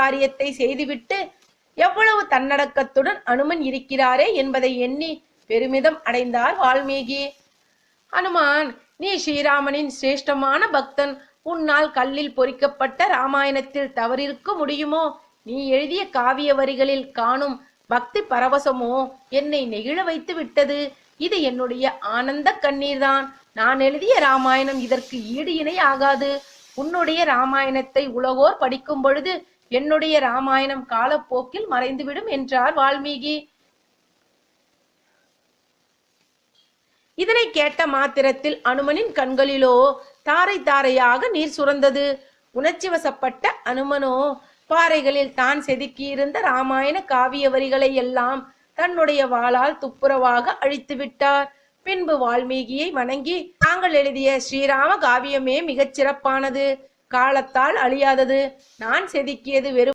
காரியத்தை செய்துவிட்டு எவ்வளவு தன்னடக்கத்துடன் அனுமன் இருக்கிறாரே என்பதை எண்ணி பெருமிதம் அடைந்தார் வால்மீகி. அனுமான், நீ ஸ்ரீராமனின் சிரேஷ்டமான பக்தன். உன்னால் கல்லில் பொறிக்கப்பட்ட ராமாயணத்தில் தவறிருக்க முடியுமோ? நீ எழுதிய காவிய வரிகளில் காணும் பக்தி பரவசமோ என்னை நெகிழ வைத்து விட்டது. இது என்னுடைய ஆனந்த கண்ணீர்தான். நான் எழுதிய ராமாயணம் இதற்கு ஈடு இணை ஆகாது. உன்னுடைய ராமாயணத்தை உலகோர் படிக்கும் பொழுது என்னுடைய ராமாயணம் காலப்போக்கில் மறைந்துவிடும் என்றார் வால்மீகி. இதனை கேட்ட மாத்திரத்தில் அனுமனின் கண்களிலோ தாரை தாரையாக நீர் சுரந்தது. உணர்ச்சி வசப்பட்ட அனுமனோ பாறைகளில் தான் செதுக்கியிருந்த ராமாயண காவிய வரிகளை எல்லாம் தன்னுடைய வாளால் துப்புரவாக அழித்து விட்டார். பின்பு வால்மீகியை வணங்கி, தாங்கள் எழுதிய ஸ்ரீராம காவியமே மிகச் சிறப்பானது, காலத்தால் அழியாதது. நான் செதுக்கியது வெறும்